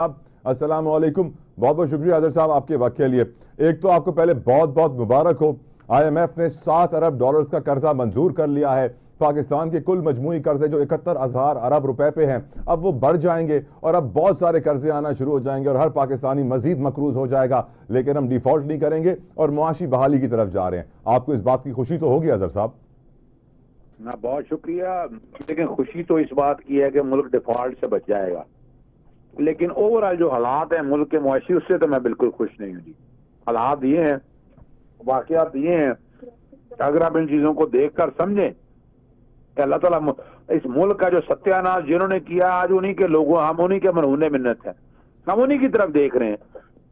अस्सलाम वालेकुम। बहुत बहुत शुक्रिया अजहर साहब आपके वक्त के लिए। एक तो आपको पहले बहुत बहुत मुबारक हो, IMF ने 7 अरब डॉलर्स का कर्जा मंजूर कर लिया है। पाकिस्तान के कुल मजमूई कर्जे जो 71,000 अरब रुपए पे हैं, अब वो बढ़ जाएंगे और अब बहुत सारे कर्जे आना शुरू हो जाएंगे और हर पाकिस्तानी मजीद मकरूज हो जाएगा, लेकिन हम डिफॉल्ट नहीं करेंगे और मुआशी बहाली की तरफ जा रहे हैं। आपको इस बात की खुशी तो होगी अजहर साहब? ना, बहुत शुक्रिया। लेकिन खुशी तो इस बात की है कि मुल्क डिफॉल्ट से बच जाएगा, लेकिन ओवरऑल जो हालात हैं मुल्क के मुआशी, उससे तो मैं बिल्कुल खुश नहीं हूँ जी। हालात ये हैं, वाकयात ये हैं, अगर आप इन चीजों को देखकर समझें कि अल्लाह ताला इस मुल्क का जो सत्यानाश जिन्होंने किया, आज उन्हीं के लोगों, हम उन्हीं के मरहूने मिन्नत है, हम उन्हीं की तरफ देख रहे हैं।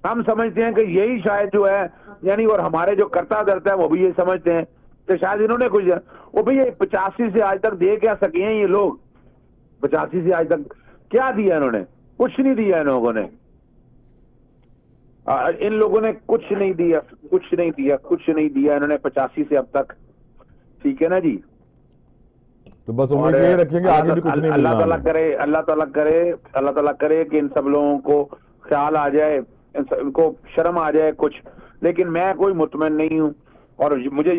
हम समझते हैं कि यही शायद जो है, यानी और हमारे जो करता धरता है वो भी ये समझते हैं कि शायद इन्होंने कुछ, वो भी ये 85 से आज तक दे क्या सके हैं ये लोग? 85 से आज तक क्या दिया इन्होंने? कुछ नहीं दिया इन लोगों ने। इन लोगों ने कुछ नहीं दिया, कुछ नहीं दिया, कुछ नहीं दिया इन्होंने 85 से अब तक। ठीक है ना जी? तो बस उम्मीद ये रखेंगे आगे भी कुछ नहीं मिलना। अल्लाह ताला करे कि इन सब लोगों को ख्याल आ जाए, इनको शर्म आ जाए कुछ। लेकिन मैं कोई मुतमईन नहीं हूँ और मुझे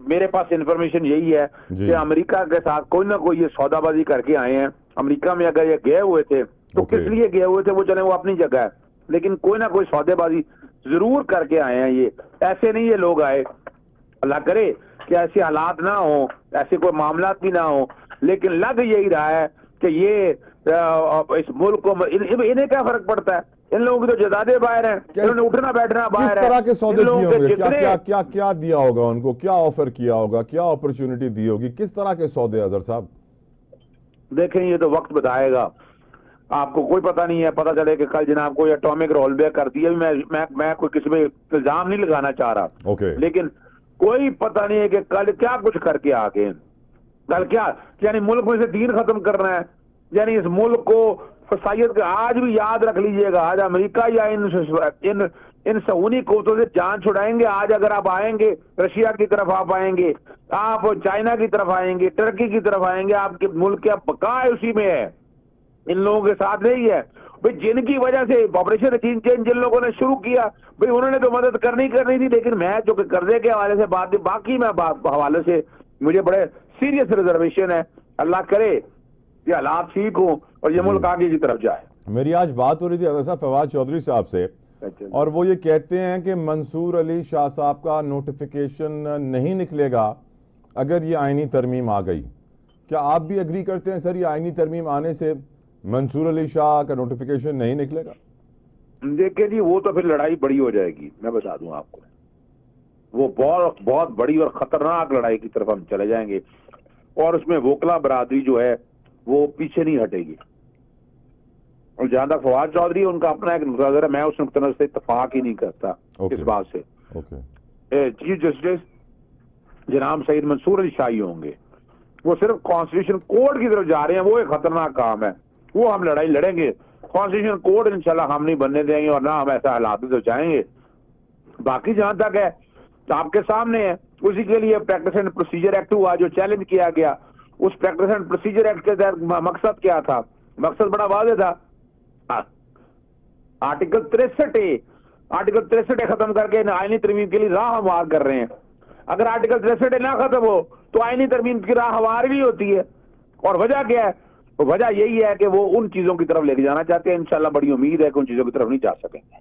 मेरे पास इंफॉर्मेशन यही है कि अमेरिका के साथ कोई ना कोई ये सौदाबाजी करके आए हैं। अमेरिका में अगर ये गए हुए थे तो किस लिए गए हुए थे, वो चले वो अपनी जगह है, लेकिन कोई ना कोई सौदेबाजी जरूर करके आए हैं। ये ऐसे नहीं ये लोग आए। अल्लाह करे कि ऐसे हालात ना हो, ऐसे कोई मामला भी ना हो, लेकिन लग यही रहा है कि ये इस मुल्क को इन्हें क्या फर्क पड़ता है? इन लोगों की तो जदादे बाहर हैं, इन्होंने उठना बैठना बाहर है। किस तरह के सौदे किए होंगे? क्या दिया होगा उनको? क्या ऑफर किया होगा? क्या अपॉर्चुनिटी दी होगी? किस तरह के सौदे अजहर साहब? देखें, ये तो वक्त बताएगा। आपको कोई पता नहीं है। पता चले कि कल जनाब कोई एटॉमिक रोल बैक कर दिया। मैं कोई किसी पे इल्जाम नहीं लगाना चाह रहा, लेकिन कोई पता नहीं है कि कल क्या कुछ करके आ गए। कल क्या, यानी मुल्क में से दीन खत्म करना है, यानी इस मुल्क को फसाइयत का। आज भी याद रख लीजिएगा, आज अमेरिका या इन सऊदी कोतों से जान छुड़ाएंगे। आज अगर आप आएंगे रशिया की तरफ, आप आएंगे, आप चाइना की तरफ आएंगे, टर्की की तरफ आएंगे, आपके मुल्क क्या बका उसी में है, इन लोगों के साथ नहीं है भाई। जिनकी वजह से ऑपरेशन चेंज जिन लोगों ने शुरू किया भाई, उन्होंने तो मदद करनी थी, लेकिन मैं जो कि कर्जे के हवाले से बात, बाकी मैं हवाले से मुझे बड़े सीरियस रिजर्वेशन है। अल्लाह करे कि हालात ठीक हो और ये मुल्क आगे की तरफ जाए। मेरी आज बात हो रही थी अजहर साहब फवाद चौधरी साहब से, और वो ये कहते हैं कि मंसूर अली शाह साहब का नोटिफिकेशन नहीं निकलेगा अगर ये आईनी तरमीम आ गई। क्या आप भी एग्री करते हैं सर, ये आईनी तरमीम आने से मंसूर अली शाह का नोटिफिकेशन नहीं निकलेगा? देखिए जी, वो तो फिर लड़ाई बड़ी हो जाएगी। मैं बता दूं आपको, वो बहुत बड़ी और खतरनाक लड़ाई की तरफ हम चले जाएंगे, और उसमें वोकला बरादरी जो है वो पीछे नहीं हटेगी। और जहां तक फवाद चौधरी, उनका अपना एक नजर है, मैं उस नुक्ते से इत्तेफाक ही नहीं करता इस बात से। चीफ जस्टिस जनाब सईद मंसूर अली शाह ही होंगे। वो सिर्फ कॉन्स्टिट्यूशन कोड की तरफ जा रहे हैं, वो एक खतरनाक काम है। वो हम लड़ाई लड़ेंगे। कॉन्स्टिट्यूशन कोड इंशाल्लाह हम नहीं बनने देंगे और ना हम ऐसा हालात में तो चाहेंगे। बाकी जहां तक है तो आपके सामने है, उसी के लिए प्रैक्टिस एंड प्रोसीजर एक्ट हुआ जो चैलेंज किया गया। उस प्रैक्टिस एंड प्रोसीजर एक्ट के तहत मकसद क्या था? मकसद बड़ा वाज़ेह था। आर्टिकल 63 खत्म करके आईनी तरमीम के लिए राह हमवार कर रहे हैं। अगर आर्टिकल 63 ना खत्म हो तो आईनी तरमीम की राह हमारी भी होती है। और वजह क्या है? वजह यही है कि वो उन चीजों की तरफ लेके जाना चाहते हैं। इंशाल्लाह बड़ी उम्मीद है कि उन चीजों की तरफ नहीं जा सकेंगे।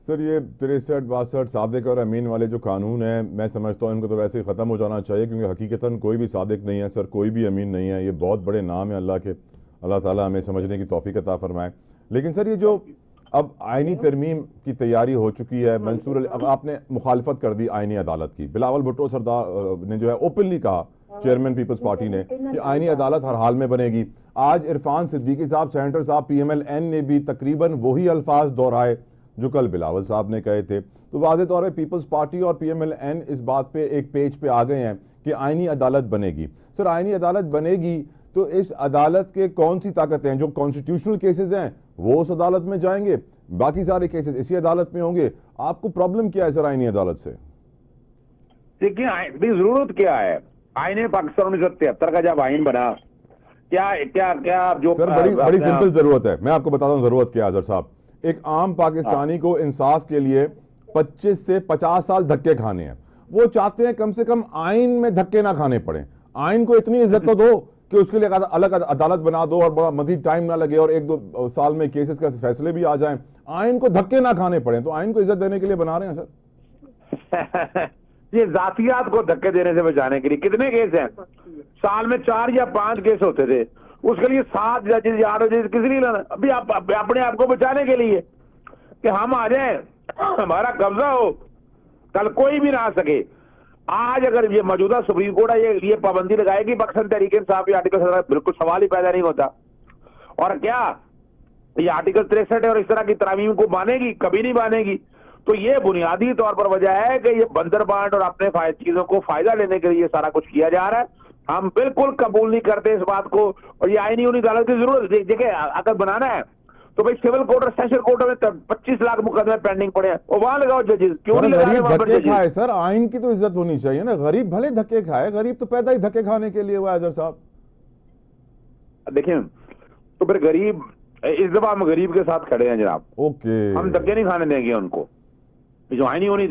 सर, ये 63, 62 सादिक और अमीन वाले जो कानून है, मैं समझता हूँ इनको तो वैसे ही ख़त्म हो जाना चाहिए, क्योंकि हकीकतन कोई भी सादिक नहीं है सर, कोई भी अमीन नहीं है। ये बहुत बड़े नाम है अल्लाह के। अल्लाह ताला हमें समझने की तौफीक अता फरमाए। लेकिन सर, ये जो अब आईनी तरमीम की तैयारी हो चुकी है, मंसूर अली, अब आपने मुखालफत कर दी आईनी अदालत की। बिलावल भुट्टो सरदार ने जो है ओपनली कहा, चेयरमैन पीपल्स पार्टी ने, कि आईनी अदालत हर हाल में बनेगी। आज इरफान सिद्दीकी साहब, सेनेटर साहब PMLN ने भी तकरीबन वही अल्फाज दोहराए जो कल बिलावल साहब ने कहे थे। तो वाज़ेह तौर पर पीपल्स पार्टी और PMLN इस बात पे एक पेज पे आ गए हैं कि आईनी अदालत बनेगी। सर, आईनी अदालत बनेगी तो इस अदालत के कौन सी ताकतें हैं? जो कॉन्स्टिट्यूशनल केसेस हैं वो उस अदालत में जाएंगे, बाकी सारे केसेस इसी अदालत में होंगे। आपको प्रॉब्लम क्या है सर आईनी अदालत से? देखिए, जरूरत क्या है? आईने पाकिस्तान 1973 का जब आइन बना, क्या जो सर बड़ी सिंपल जरूरत है। मैं आपको बताता हूँ जरूरत क्या है अजहर साहब। ایک عام پاکستانی کو انصاف کے لیے 25 سے 50 سال دھکے کھانے ہیں. وہ چاہتے ہیں کم سے کم آئین میں دھکے نہ کھانے پڑیں. آئین کو اتنی عزت تو دو کہ اس کے لیے الگ عدالت بنا دو اور بڑا مزید ٹائم نہ لگے اور 1-2 سال میں کیسز کا فیصلے بھی آ جائیں. آئین کو دھکے نہ کھانے پڑیں. تو آئین کو عزت دینے کے لیے بنا رہے ہیں سر. یہ ذاتیات کو دھکے دینے سے بچانے کے لیے کتنے کیس ہیں؟ سال میں 4 یا 5 کیس ہوتے تھے. اس کے لیے 7 ججز یا 8 ججز کس لیے لانا؟ ابھی اپنے آپ کو بچانے کے لیے کہ ہم آ جائیں, ہمارا قبضہ ہو, کل کوئی بھی نہ آ سکے. آج اگر یہ موجودہ سپریم کورٹ ہے یہ پابندی لگائے گی پاکستان تحریک انصاف کی آرٹیکل 17, بالکل سوال ہی پیدا نہیں ہوتا. اور کیا یہ آرٹیکل 63 اور اس طرح کی ترامیم کو مانے گی؟ کبھی نہیں مانے گی. تو یہ بنیادی طور پر وجہ ہے کہ یہ بندر بانٹ اور اپنے چیزوں کو فائدہ لینے کے لیے سارا کچھ کیا جا رہا ہے. ہم بالکل قبول نہیں کرتے اس بات کو. اور یہ آئینی عدالت کی ضرورت دیکھیں اگر بنانا ہے تو بھائی سول کورٹ اور سیشن کورٹ میں 25 لاکھ مقدمے پینڈنگ پڑے ہیں, وہ وہاں لگاؤ ججز. کیوں نہیں لگا رہے وہاں پر ججز؟ کھائے سر, آئین کی تو عزت ہونی چاہیے نا. غریب بھلے دھکے کھائے, غریب تو پیدا ہی دھکے کھانے کے لیے ہوا ہے اظہر صاحب. دیکھیں تو پھر غریب, اس دفعہ ہم غریب کے ساتھ کھڑے ہیں جناب. اوکے, ہم دھکے نہیں کھانے دیں گے ان کو. جو آئینی ہونی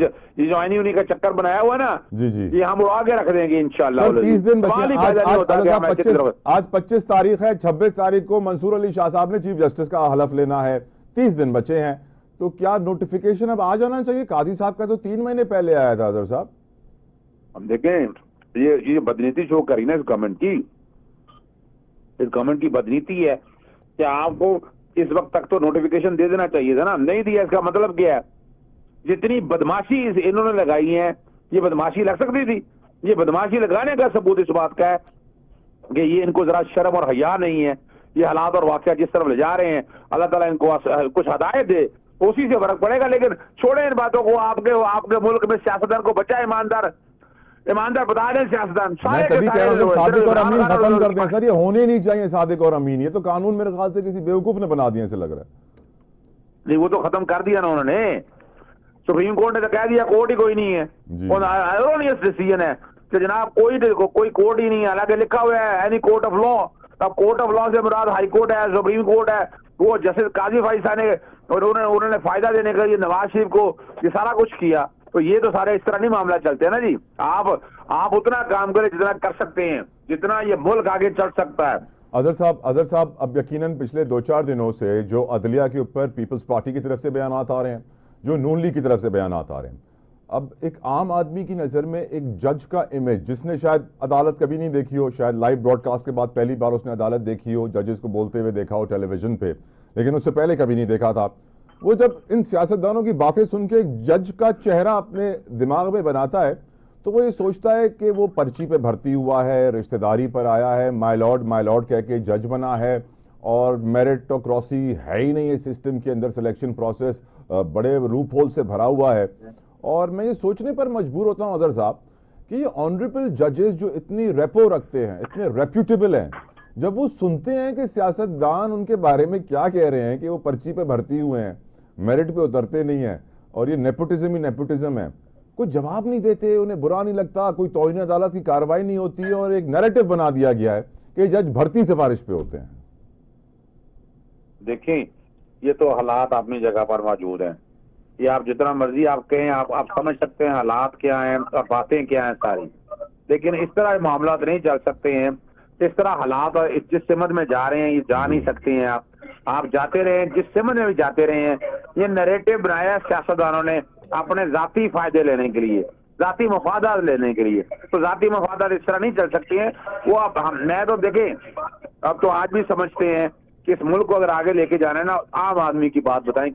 کا چکر بنایا ہوا ہے نا, یہ ہم اڑا کے رکھ دیں گے انشاءاللہ. 30 دن بچے. آج 25 تاریخ ہے, 26 تاریخ کو منصور علی شاہ صاحب نے چیف جسٹس کا حلف لینا ہے. 30 دن بچے ہیں, تو کیا نوٹیفیکیشن اب آ جانا چاہیے؟ قاضی صاحب کا تو 3 مہینے پہلے آیا تھا اظہر صاحب. ہم دیکھیں یہ بدنیتی شو کری نا اس گورنمنٹ کی بدنیتی ہے کہ آپ کو اس وقت تک تو نوٹیفیکیشن دے دینا چاہیے تھا نا, نہیں دیا. اس کا مطلب کیا ہے؟ جتنی بدماشی انہوں نے لگائی ہے, یہ بدماشی لگ سکتی تھی. یہ بدماشی لگانے کا ثبوت اس بات کا ہے کہ یہ ان کو ذرا شرم اور حیا نہیں ہے. یہ حالات اور واقعات جس طرف لے جا رہے ہیں, اللہ تعالیٰ ان کو کچھ ہدایت دے, اسی سے فرق پڑے گا. لیکن چھوڑیں ان باتوں کو. آپ کے ملک میں سیاستدان کو بچائے, ایماندار بتا دیں سیاستدان. صادق اور امین ختم کر دیں سر. یہ ہونے نہیں چاہیے صادق اور امین. یہ تو قانون میرے خیال سے کسی بیوقوف نے بنا دیا, ایسے لگ رہا ہے. نہیں, وہ تو ختم کر دیا نا انہوں نے. سپریم کورٹ نے تو کہہ دیا کورٹ ہی کوئی نہیں ہے. ایرونیس ڈیسیژن ہے کہ جناب کوئی کورٹ ہی نہیں ہے. حالانکہ لکھا ہوا ہے اینی کورٹ آف لا. اب کورٹ آف لا سے مراد ہائی کورٹ ہے, سپریم کورٹ ہے. وہ جسٹس قاضی فائز نے انہوں نے فائدہ دینے کا یہ نواز شریف کو یہ سارا کچھ کیا. تو یہ تو سارے اس طرح نہیں معاملہ چلتے ہیں نا جی. آپ اتنا کام کریں جتنا کر سکتے ہیں, جتنا یہ ملک آگے چل سکتا ہے. اظہر صاحب اب یقیناً پچھلے 2-4 دنوں سے جو عدلیہ کے اوپر پیپلز پارٹی کی طرف سے بیانات آ رہے ہیں, جو نون لیگ کی طرف سے بیانات آ رہے ہیں, اب ایک عام آدمی کی نظر میں ایک جج کا امیج, جس نے شاید عدالت کبھی نہیں دیکھی ہو, شاید لائیو براڈ کاسٹ کے بعد پہلی بار اس نے عدالت دیکھی ہو, ججز کو بولتے ہوئے دیکھا ہو ٹیلی ویژن پہ, لیکن اس سے پہلے کبھی نہیں دیکھا تھا. وہ جب ان سیاستدانوں کی باتیں سن کے ایک جج کا چہرہ اپنے دماغ میں بناتا ہے, تو وہ یہ سوچتا ہے کہ وہ پرچی پہ بھرتی ہوا ہے, رشتہ داری پر آیا ہے, مائی لارڈ کہہ کے جج بنا ہے, اور میرٹوکریسی ہے ہی نہیں ہے سسٹم کے اندر. سلیکشن پروسیس بڑے روپ ہول سے بھرا ہوا ہے. اور میں یہ سوچنے پر مجبور ہوتا ہوں اظہر صاحب کہ یہ آنریبل ججز جو اتنی ریپو رکھتے ہیں, اتنے ریپیوٹیبل ہیں, جب وہ سنتے ہیں کہ سیاستدان ان کے بارے میں کیا کہہ رہے ہیں کہ وہ پرچی پہ بھرتی ہوئے ہیں, میرٹ پہ اترتے نہیں ہیں, اور یہ نیپوٹزم ہے, کوئی جواب نہیں دیتے, انہیں برا نہیں لگتا, کوئی توہین عدالت کی کارروائی نہیں ہوتی ہے, اور ایک نیریٹو بنا دیا گیا ہے کہ جج بھرتی سفارش پہ ہوتے ہیں. دیکھیں یہ تو حالات اپنی جگہ پر موجود ہیں. یہ آپ جتنا مرضی آپ کہیں, آپ سمجھ سکتے ہیں حالات کیا ہیں, باتیں کیا ہیں ساری, لیکن اس طرح معاملات نہیں چل سکتے ہیں. اس طرح حالات جس سمت میں جا رہے ہیں یہ جا نہیں سکتے ہیں. آپ جاتے رہے, جس سمت میں بھی جاتے رہے ہیں. یہ نیریٹو بنایا سیاستدانوں نے اپنے ذاتی فائدے لینے کے لیے, ذاتی مفادات لینے کے لیے. تو ذاتی مفادات اس طرح نہیں چل سکتے ہیں. وہ میں تو دیکھیں اب تو آج بھی سمجھتے ہیں کہ اس ملک کو اگر آگے لے کے جانا ہے نا, عام آدمی کی بات بتائیں.